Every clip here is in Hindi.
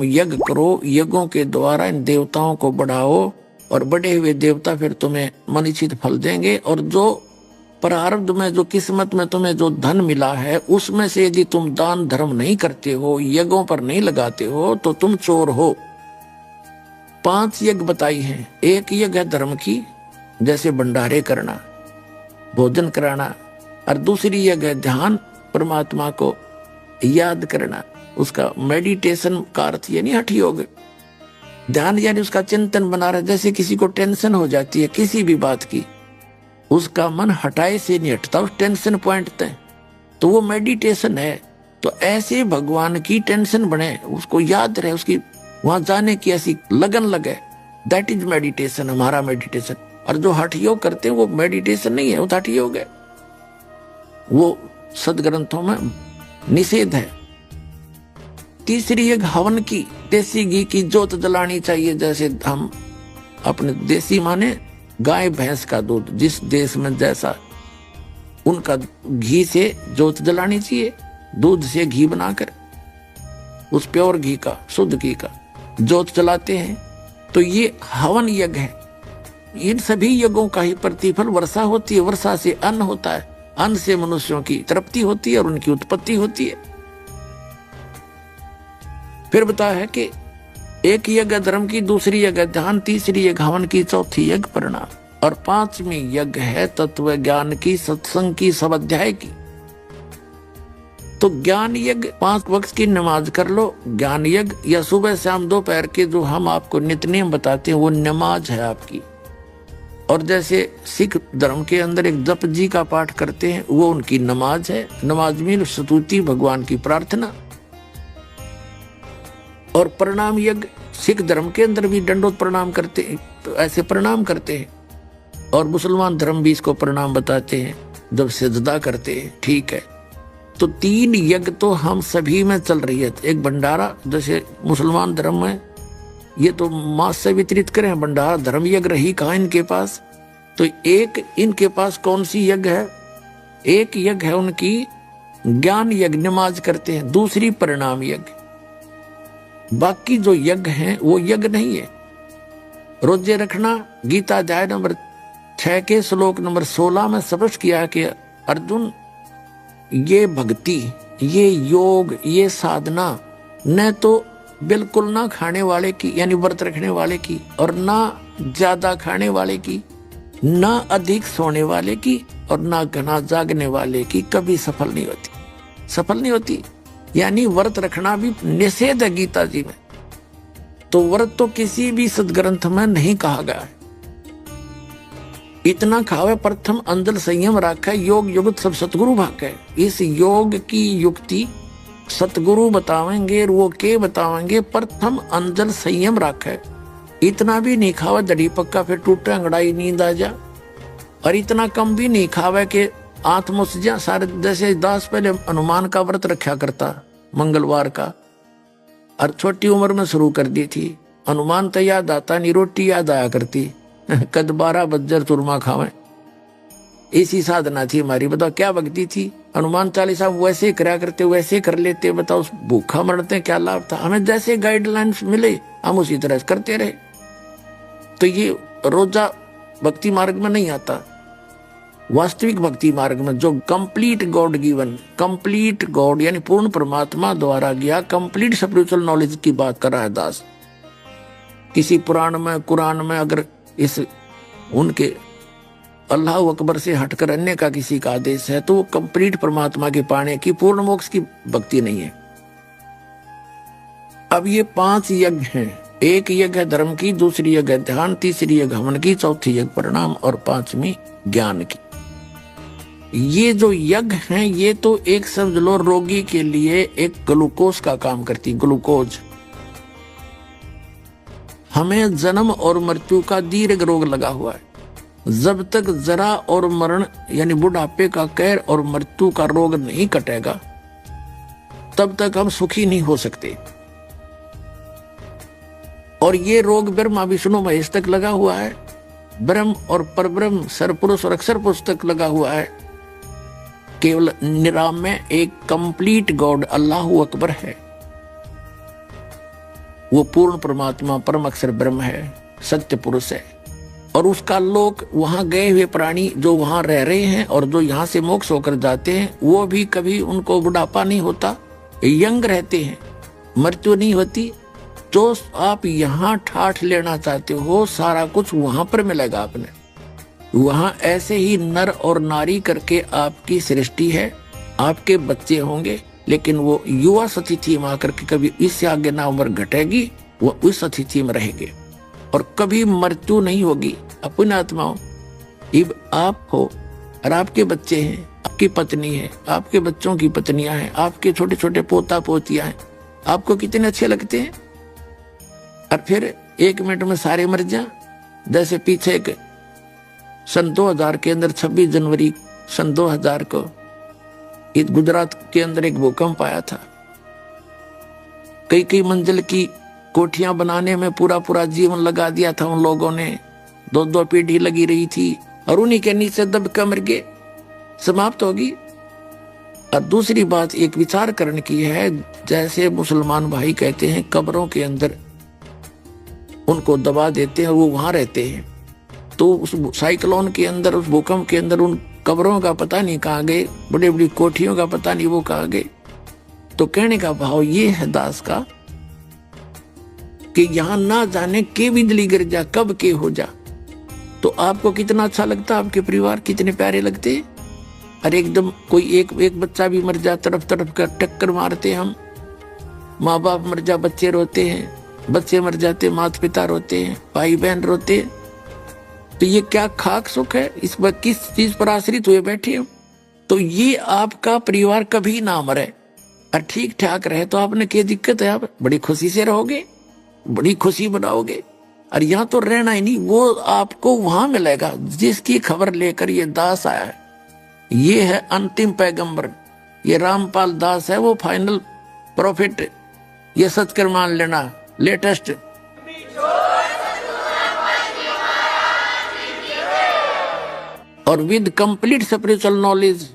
यज्ञ करो, यज्ञों के द्वारा इन देवताओं को बढ़ाओ और बढ़े हुए देवता फिर तुम्हें मनीषित फल देंगे। और जो प्रारब्ध में, जो किस्मत में तुम्हें जो धन मिला है, उसमें से यदि तुम दान धर्म नहीं करते हो, यज्ञों पर नहीं लगाते हो, तो तुम चोर हो। 5 यज्ञ बताई हैं। एक यज्ञ है धर्म की, जैसे भंडारे करना, भोजन कराना, और दूसरी यज्ञ है ध्यान, परमात्मा को याद करना। उसका मेडिटेशन का अर्थ ये नहीं हठ योग, ध्यान यानी उसका चिंतन बना रहा। जैसे किसी को टेंशन हो जाती है किसी भी बात की, उसका मन हटाए से नहीं हटता उस टेंशन पॉइंट तक, तो वो मेडिटेशन है। तो ऐसे भगवान की टेंशन बने, उसको याद रहे, उसकी वहां जाने की ऐसी लगन लगे, दैट इज मेडिटेशन, हमारा मेडिटेशन। और जो हठ योग करते हैं वो मेडिटेशन नहीं है, वो हठ योग है, वो सदग्रंथों में निषेध है। तीसरी एक हवन की, देसी घी की जोत जलानी चाहिए। जैसे हम अपने देसी माने गाय भैंस का दूध, जिस देश में जैसा, उनका घी से जोत जलानी चाहिए, दूध से घी बनाकर, उस प्योर घी का, शुद्ध घी का जोत जलाते हैं। तो ये हवन यज्ञ है। इन सभी यज्ञों का ही प्रतिफल वर्षा होती है, वर्षा से अन्न होता है, अन्न से मनुष्यों की तृप्ति होती है और उनकी उत्पत्ति होती है। फिर बताया है कि एक यज्ञ धर्म की, दूसरी यज्ञ ध्यान, तीसरी यज्ञ हवन की, चौथी यज्ञ प्रणाम, और 5वीं यज्ञ है तत्व ज्ञान की, सत्संग की, सब अध्याय की। तो ज्ञान यज्ञ 5 वक्त की नमाज कर लो, ज्ञान यज्ञ, या सुबह शाम दोपहर के जो हम आपको नित्य नियम बताते हैं वो नमाज है आपकी। और जैसे सिख धर्म के अंदर एक जप जी का पाठ करते हैं, वो उनकी नमाज है। नमाज में स्तुति, भगवान की प्रार्थना। और प्रणाम यज्ञ, सिख धर्म के अंदर भी दंडोत प्रणाम करते हैं, तो ऐसे प्रणाम करते हैं। और मुसलमान धर्म भी इसको प्रणाम बताते हैं जब सजदा करते हैं, ठीक है। तो 3 यज्ञ तो हम सभी में चल रही है। एक भंडारा, जैसे मुसलमान धर्म में ये तो मांस से वितरित करें, भंडारा धर्म यज्ञ रही कहाँ इनके पास। तो एक इनके पास कौन सी यज्ञ है? एक यज्ञ है उनकी ज्ञान यज्ञ, नमाज करते हैं। दूसरी प्रणाम यज्ञ। बाकी जो यज्ञ हैं वो यज्ञ नहीं है। रोजे रखना, गीता अध्याय नंबर 6 के श्लोक नंबर 16 में स्पष्ट किया कि अर्जुन, ये भक्ति, ये योग, ये साधना न तो बिल्कुल ना खाने वाले की यानी व्रत रखने वाले की, और ना ज्यादा खाने वाले की, ना अधिक सोने वाले की, और ना घना जागने वाले की कभी सफल नहीं होती। सफल नहीं होती यानी व्रत रखना भी निषेध है गीता जी में। तो व्रत तो किसी भी सदग्रंथ में नहीं कहा गया है। इतना खावे प्रथम अंजल संयम राखे, योग युक्त सब सतगुरु भाके। इस योग की युक्ति सतगुरु बतावेंगे, वो के बतावेंगे, प्रथम अंजल संयम राखे। इतना भी नहीं खावे दड़ी पक्का फिर टूटे अंगड़ाई नींद आ जा, और इतना कम भी नहीं खावे कि आत्मोसजा सारे। जैसे दास पहले हनुमान का व्रत रखा करता मंगलवार का, और छोटी उम्र में शुरू कर दी थी। हनुमान तो याद आता नहीं, रोटी याद आया करती कद 12 बज्जर चूरमा खावे। इसी साधना थी हमारी। बताओ क्या भक्ति थी। हनुमान चालीसा वैसे करा करते, वैसे कर लेते। बताओ भूखा मरते क्या लाभ था। हमें जैसे गाइडलाइंस मिले हम उसी तरह करते रहे। तो ये रोजा भक्ति मार्ग में नहीं आता। वास्तविक भक्ति मार्ग में जो complete God given, complete God यानी पूर्ण परमात्मा द्वारा गया कंप्लीट स्पिरिचुअल नॉलेज की बात कर रहा है दास। किसी पुराण में, कुरान में अगर इस उनके अल्लाह अकबर से हटकर अन्य का किसी का आदेश है, तो वो कंप्लीट परमात्मा के पाने की, पूर्ण मोक्ष की भक्ति नहीं है। अब ये 5 यज्ञ हैं। एक यज्ञ है धर्म की, दूसरी यज्ञ ध्यान, तीसरी यज्ञ हवन की, चौथी यज्ञ प्रणाम, और 5वीं ज्ञान की। ये जो यज्ञ हैं ये तो एक समझ लो रोगी के लिए एक ग्लूकोज का काम करती। ग्लूकोज हमें जन्म और मृत्यु का दीर्घ रोग लगा हुआ है। जब तक जरा और मरण यानी बुढ़ापे का कहर और मृत्यु का रोग नहीं कटेगा, तब तक हम सुखी नहीं हो सकते। और ये रोग ब्रह्मा विष्णु महेश तक लगा हुआ है। ब्रह्म और परब्रह्म, सरपुरुष और अक्षर पुरुष तक लगा हुआ है। केवल निराम में एक कंप्लीट गॉड अल्लाह अकबर है। वो पूर्ण परमात्मा परम अक्षर ब्रह्म है, सत्य पुरुष है। और उसका लोक, वहां गए हुए प्राणी जो वहां रह रहे हैं और जो यहाँ से मोक्ष होकर जाते हैं, वो भी कभी उनको बुढ़ापा नहीं होता, यंग रहते हैं, मृत्यु नहीं होती। जो आप यहाँ ठाठ लेना चाहते हो सारा कुछ वहां पर मिलेगा आपने। वहां ऐसे ही नर और नारी करके आपकी सृष्टि है, आपके बच्चे होंगे, लेकिन वो युवा स्थिति में आकर के कभी इससे आगे ना उम्र घटेगी, वो उस स्थिति में रहेंगे और कभी मृत्यु नहीं होगी। अपनी आत्माओं, अब आप हो और आपके बच्चे हैं, आपकी पत्नी है, आपके बच्चों की पत्नियां हैं, आपके छोटे छोटे पोता पोतियां हैं, आपको कितने अच्छे लगते हैं। और फिर 1 मिनट में सारे मर जाए। जैसे पीछे एक सन 2000 के अंदर 26 जनवरी सन 2000 को इस गुजरात के अंदर एक भूकंप आया था। कई मंजिल की कोठियां बनाने में पूरा पूरा जीवन लगा दिया था उन लोगों ने, 2 पीढ़ी लगी रही थी और उन्हीं के नीचे दबकर मर गए, समाप्त होगी। और दूसरी बात एक विचार करने की है, जैसे मुसलमान भाई कहते हैं कब्रों के अंदर उनको दबा देते हैं, वो वहां रहते हैं, तो उस साइक्लोन के अंदर, उस भूकंप के अंदर उन कब्रों का पता नहीं कहाँ गए, बड़ी बड़ी कोठियों का पता नहीं वो कहाँ गए। तो कहने का भाव ये है दास का कि यहाँ ना जाने के बिजली गिर जा, कब के हो जा। तो आपको कितना अच्छा लगता, आपके परिवार कितने प्यारे लगते। अरे एकदम कोई एक बच्चा भी मर जा, तरफ तरफ का टक्कर मारते हम, माँ बाप मर जा बच्चे रोते हैं, बच्चे मर जाते माता पिता रोते हैं, भाई बहन रोते हैं। तो ये क्या खाक सुख है, इस पर किस चीज पर आश्रित हुए बैठे हो। तो ये आपका परिवार कभी ना मरे और ठीक ठाक रहे तो आपने क्या दिक्कत है, आप बड़ी खुशी से रहोगे, बड़ी खुशी बनाओगे। और यहाँ तो रहना ही नहीं, वो आपको वहां मिलेगा जिसकी खबर लेकर ये दास आया है। ये है अंतिम पैगंबर, ये रामपाल दास है, वो फाइनल प्रॉफिट। ये सच कर मान लेना, लेटेस्ट। और विद कंप्लीट स्पिरिचुअल नॉलेज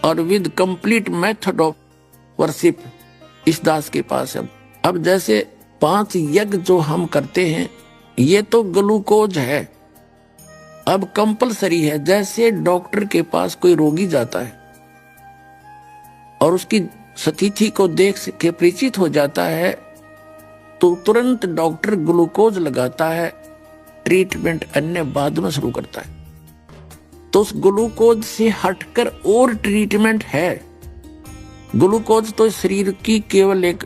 और with complete method of worship इस दास के पास है। अब जैसे 5 यज्ञ जो हम करते हैं, ये तो ग्लूकोज है, अब कंपलसरी है। जैसे डॉक्टर के पास कोई रोगी जाता है और उसकी स्थिति को देख के परिचित हो जाता है, तो तुरंत डॉक्टर ग्लूकोज लगाता है, ट्रीटमेंट अन्य बाद में शुरू करता है। तो उस ग्लूकोज से हटकर और ट्रीटमेंट है। ग्लूकोज तो शरीर की केवल एक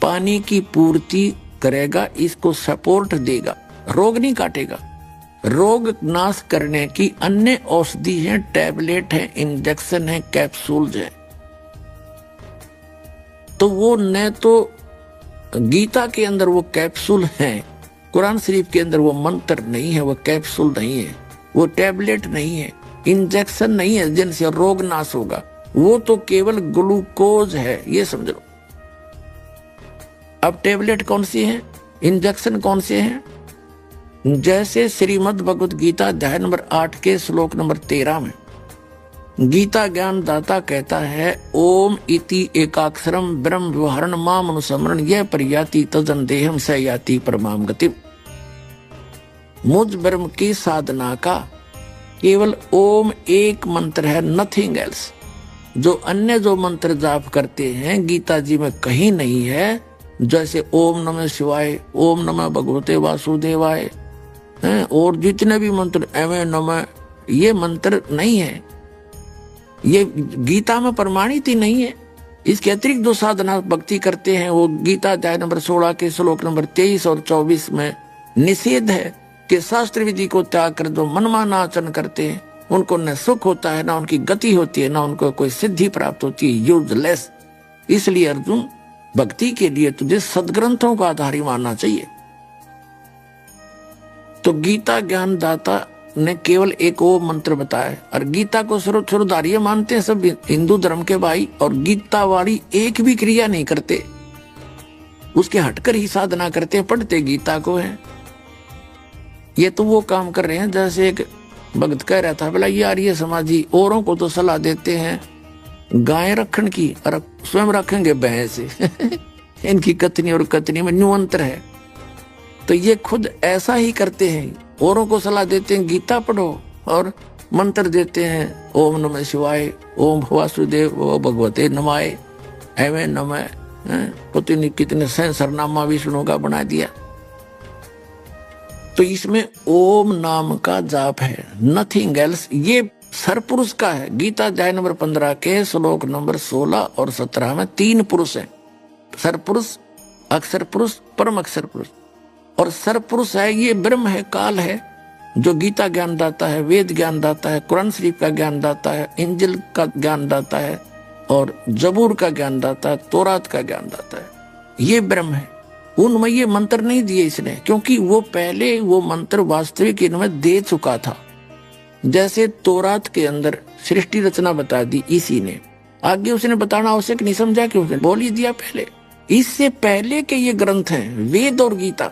पानी की पूर्ति करेगा, इसको सपोर्ट देगा, रोग नहीं काटेगा। रोग नाश करने की अन्य औषधि है, टैबलेट है, इंजेक्शन है, कैप्सूल्स है। तो वो न तो गीता के अंदर वो कैप्सूल है, कुरान शरीफ के अंदर वो मंत्र नहीं है, वो कैप्सूल नहीं है, वो टैबलेट नहीं है, इंजेक्शन नहीं है जिनसे रोग नाश होगा। वो तो केवल ग्लूकोज है, ये समझ लो। अब टैबलेट कौन सी है, इंजेक्शन कौन से हैं? जैसे श्रीमद् भगवत गीता अध्याय नंबर 8 के श्लोक नंबर 13 में गीता ज्ञान दाता कहता है, ओम इति एकाक्षरम ब्रह्म व्यवहारण माम अनुस्मरण यह परियाति तजन देहम स याति परमाम गति। मुझ ब्रह्म की साधना का केवल ओम एक मंत्र है, नथिंग एल्स। जो अन्य जो मंत्र जाप करते हैं गीता जी में कहीं नहीं है। जैसे ओम नमः शिवाय, ओम नमः भगवते वासुदेवाय हैं, और जितने भी मंत्र एवं नमः, ये मंत्र नहीं है, ये गीता में प्रमाणित ही नहीं है। इसके अतिरिक्त जो साधना भक्ति करते हैं वो गीता अध्याय नंबर 16 के श्लोक नंबर 23 और 24 में निषेध है कि शास्त्र विधि को त्याग कर जो मनमाना आचरण करते हैं उनको न सुख होता है, ना उनकी गति होती है, ना उनको कोई सिद्धि प्राप्त होती है, यूजलेस। इसलिए अर्जुन, भक्ति के लिए तुझे सदग्रंथों का आधार ही मानना चाहिए। तो गीता ज्ञान दाता ने केवल एक वो मंत्र बताया, और गीता को सर्वोच्च मानते हैं सब हिंदू धर्म के भाई, और गीता वाली एक भी क्रिया नहीं करते, उसके हटकर ही साधना करते, पढ़ते गीता को है। ये तो वो काम कर रहे हैं जैसे एक भक्त कह रहा था, बोला यार ये समाजी औरों को तो सलाह देते हैं गाय रखने की और स्वयं रखेंगे भैंस इनकी कथनी और कथनी में न्यू अंतर है। तो ये खुद ऐसा ही करते हैं, औरों को सलाह देते हैं गीता पढ़ो और मंत्र देते हैं ओम नमः शिवाय, ओम वासुदेव ओ भगवते नमाय, एवं नमः, पता नहीं कितने सरनामा विष्णु का बना दिया। तो इसमें ओम नाम का जाप है, नथिंग एल्स। ये सरपुरुष का है। गीता अध्याय नंबर 15 के श्लोक नंबर 16 और 17 में 3 पुरुष हैं, सरपुरुष, अक्षर पुरुष, परम अक्षर पुरुष। और सरपुरुष है ये ब्रह्म है, काल है, जो गीता ज्ञान दाता है, वेद ज्ञान दाता है, कुरान शरीफ का ज्ञान दाता है, इंजिल का ज्ञान दाता है और जबूर का ज्ञान दाता है, तौरात का ज्ञान दाता है। ये ब्रह्म है। उनमें ये मंत्र नहीं दिए इसने, क्योंकि वो पहले वो मंत्र वास्तविक इनमें दे चुका था। जैसे तौरात के अंदर सृष्टि रचना बता दी इसी ने, आगे उसने बताना आवश्यक नहीं समझा कि उसने बोल ही दिया पहले। इससे पहले के ये ग्रंथ हैं वेद और गीता,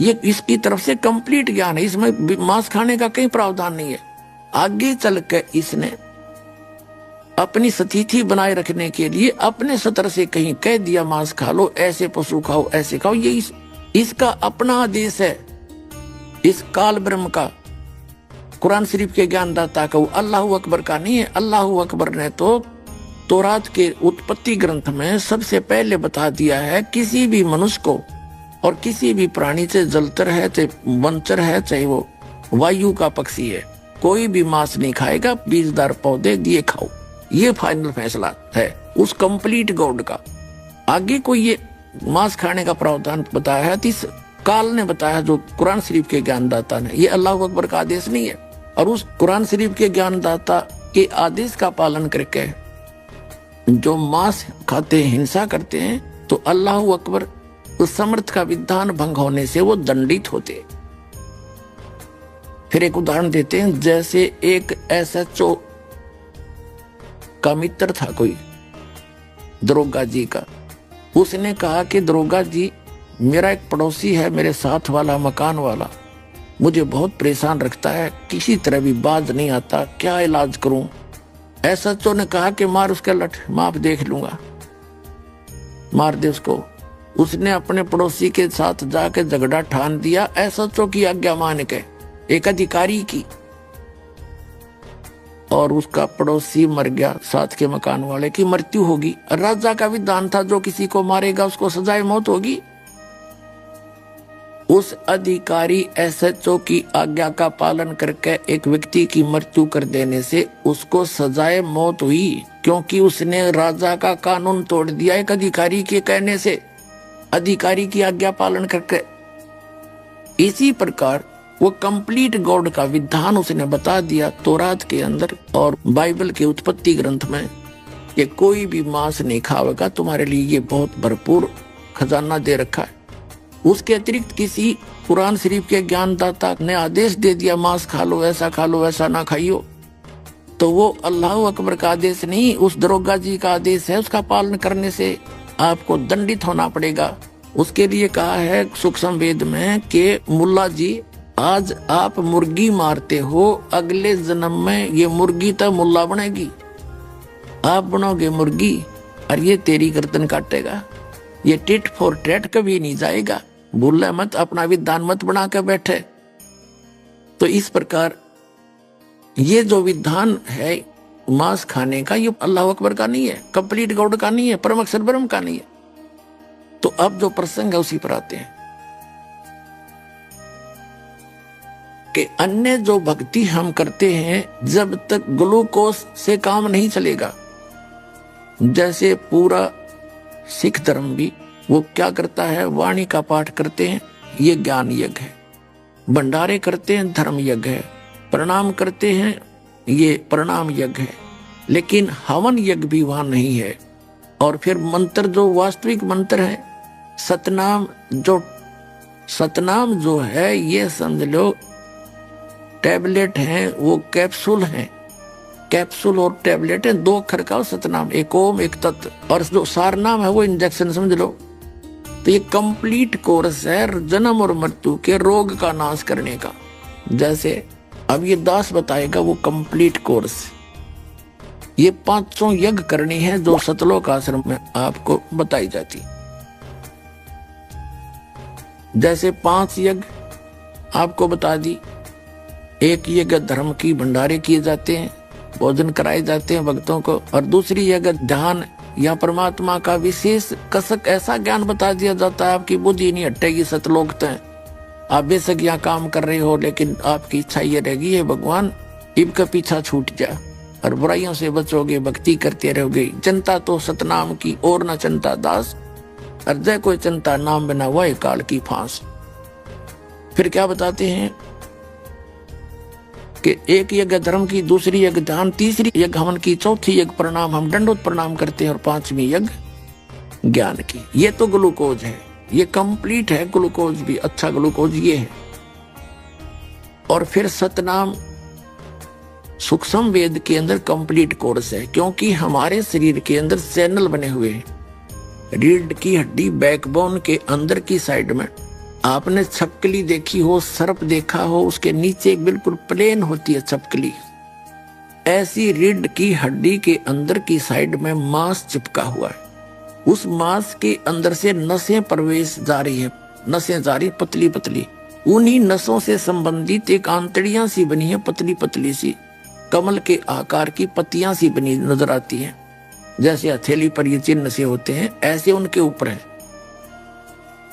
ये इसकी तरफ से कंप्लीट ज्ञान है, इसमें मांस खाने का कहीं प्रावधान नहीं है। आगे चल के इसने अपनी स्थिति बनाए रखने के लिए अपने सतर से कहीं कह दिया मांस खा लो, ऐसे पशु खाओ, ऐसे खाओ। ये इसका अपना आदेश है, इस काल ब्रह्म का, कुरान शरीफ के ज्ञानदाता का, अल्लाह अकबर का नहीं है। अल्लाह अकबर ने तो तौरात के उत्पत्ति ग्रंथ में सबसे पहले बता दिया है किसी भी मनुष्य को और किसी भी प्राणी, चाहे जलचर है, चाहे वनचर है, चाहे वो वायु का पक्षी है, कोई भी मांस नहीं खाएगा, बीजदार पौधे दिए खाओ। ये फाइनल फैसला है उस कंप्लीट गॉड का। आगे कोई ये मांस खाने का प्रावधान बताया है इस काल ने बताया, जो कुरान शरीफ के ज्ञानदाता ने। ये अल्लाह अकबर का आदेश नहीं है। और उस कुरान शरीफ के ज्ञानदाता के आदेश का पालन करके जो मांस खाते हैं, हिंसा करते हैं, तो अल्लाह अकबर उस समर्थ का विधान भंग होने से वो दंडित होते। फिर एक उदाहरण देते हैं, जैसे एक SHO का मित्र था कोई, दरोगा जी का। उसने कहा कि दरोगा जी, मेरा एक पड़ोसी है, मेरे साथ वाला, मकान वाला, मुझे बहुत परेशान रखता है, किसी तरह भी बाज नहीं आता, क्या इलाज करूं? SHO ने कहा कि मार उसका लठ, माप देख लूंगा, मार दे उसको। उसने अपने पड़ोसी के साथ जाके झगड़ा ठान दिया, SHO की आज्ञा मान के, एक अधिकारी की, और उसका पड़ोसी मर गया, साथ के मकान वाले की मृत्यु होगी। राजा का विधान था जो किसी को मारेगा उसको सजाए मौत होगी। उस अधिकारी SHO की आज्ञा का पालन करके एक व्यक्ति की मृत्यु कर देने से उसको सजाए मौत हुई, क्योंकि उसने राजा का कानून तोड़ दिया एक अधिकारी के कहने से, अधिकारी की आज्ञा पालन करके। इसी प्रकार वो कंप्लीट गॉड का विधान उसने बता दिया तौरात के अंदर और बाइबल के उत्पत्ति ग्रंथ में कि कोई भी मांस नहीं खाएगा, तुम्हारे लिए ये बहुत भरपूर खजाना दे रखा है। उसके अतिरिक्त किसी कुरान शरीफ के ज्ञानदाता ने आदेश दे दिया मांस खा लो, ऐसा खा लो, ऐसा ना खाइयो, तो वो अल्लाह अकबर का आदेश नहीं, उस दरोगा जी का आदेश है। उसका पालन करने से आपको दंडित होना पड़ेगा। उसके लिए कहा है सूक्ष्म वेद में कि मुल्ला जी, आज आप मुर्गी मारते हो, अगले जन्म में ये मुर्गी तो मुल्ला बनेगी, आप बनोगे मुर्गी और ये तेरी गर्दन काटेगा। ये टिट फॉर टैट कभी नहीं जाएगा, भूलना मत, अपना विधान मत बना के बैठे। तो इस प्रकार ये जो विधान है मांस खाने का, ये अल्लाह अकबर का नहीं है, कंप्लीट गॉड का नहीं है, परम अक्षर ब्रह्म का नहीं है। तो अब जो प्रसंग है उसी पर आते हैं कि अन्य जो भक्ति हम करते हैं, जब तक ग्लूकोज से काम नहीं चलेगा। जैसे पूरा सिख धर्म भी वो क्या करता है, वाणी का पाठ करते हैं, ये ज्ञान यज्ञ है, भंडारे करते हैं, धर्म यज्ञ है, प्रणाम करते हैं, ये प्रणाम यज्ञ है, लेकिन हवन यज्ञ भी वहां नहीं है। और फिर मंत्र जो वास्तविक मंत्र है, सतनाम जो है ये समझ लो टैबलेट हैं, वो कैप्सूल हैं, कैप्सूल और टैबलेट है, 2 अक्षर का सतनाम, एक ओम एक तत्व, और जो सारनाम है वो इंजेक्शन समझ लो। तो ये कंप्लीट कोर्स है जन्म और मृत्यु के रोग का नाश करने का। जैसे अब ये दास बताएगा वो कंप्लीट कोर्स, ये 500 यज्ञ करनी है जो सतलोक आश्रम में आपको बताई जाती। जैसे 5 यज्ञ आपको बता दी। एक यज्ञ धर्म की भंडारे किए जाते हैं, भोजन कराए जाते हैं भक्तों को, और दूसरी यज्ञ ध्यान या परमात्मा का विशेष कसक ऐसा ज्ञान बता दिया जाता है, आपकी बुद्धि नहीं हटेगी। सतलोक तय आप बेशक यहाँ काम कर रहे हो, लेकिन आपकी इच्छा ये रहेगी है भगवान इनका पीछा छूट जा, और बुराइयों से बचोगे, भक्ति करते रहोगे। चिंता तो सतनाम की और न चिंता दास, और जय कोई चिंता नाम बिना वह काल की फांस। फिर क्या बताते हैं कि एक यज्ञ धर्म की, दूसरी यज्ञ ध्यान, तीसरी यज्ञ हवन की, चौथी यज्ञ प्रणाम, हम दंडोत प्रणाम करते हैं, और 5वीं यज्ञ ज्ञान की। ये तो ग्लूकोज है, ये कंप्लीट है ग्लूकोज भी, अच्छा ग्लूकोज ये है। और फिर सतनाम सूक्ष्म वेद के अंदर कंप्लीट कोर्स है, क्योंकि हमारे शरीर के अंदर चैनल बने हुए हैं। रीढ़ की हड्डी बैकबोन के अंदर की साइड में आपने छपकली देखी हो, सर्प देखा हो, उसके नीचे बिल्कुल प्लेन होती है छपकली, ऐसी रीढ़ की हड्डी के अंदर की साइड में मांस चिपका हुआ है। उस मांस के अंदर से नसें प्रवेश जा रही है, नसें जा रही पतली पतली, उन्हीं नसों से संबंधित एक आंतड़ियां सी बनी है, पतली पतली सी, कमल के आकार की पत्तियां सी बनी नजर आती हैं, जैसे हथेली पर ये चिन्ह से होते हैं, ऐसे उनके ऊपर है।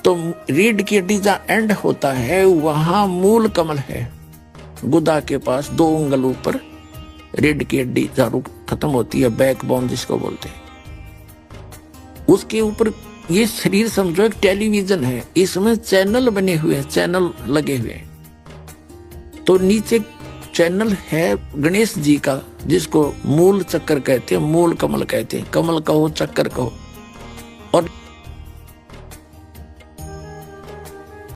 तो रीढ़ की हड्डी जहाँ एंड होता है वहां मूल कमल है, गुदा के पास 2 उंगल ऊपर रीढ़ की हड्डी जहाँ खत्म होती है, बैकबोन जिसको बोलते हैं, उसके ऊपर ये शरीर समझो एक टेलीविजन है, इसमें चैनल बने हुए हैं, चैनल लगे हुए हैं। तो नीचे चैनल है गणेश जी का, जिसको मूल चक्कर कहते हैं, मूल कमल कहते हैं, कमल कहो चक्कर कहो।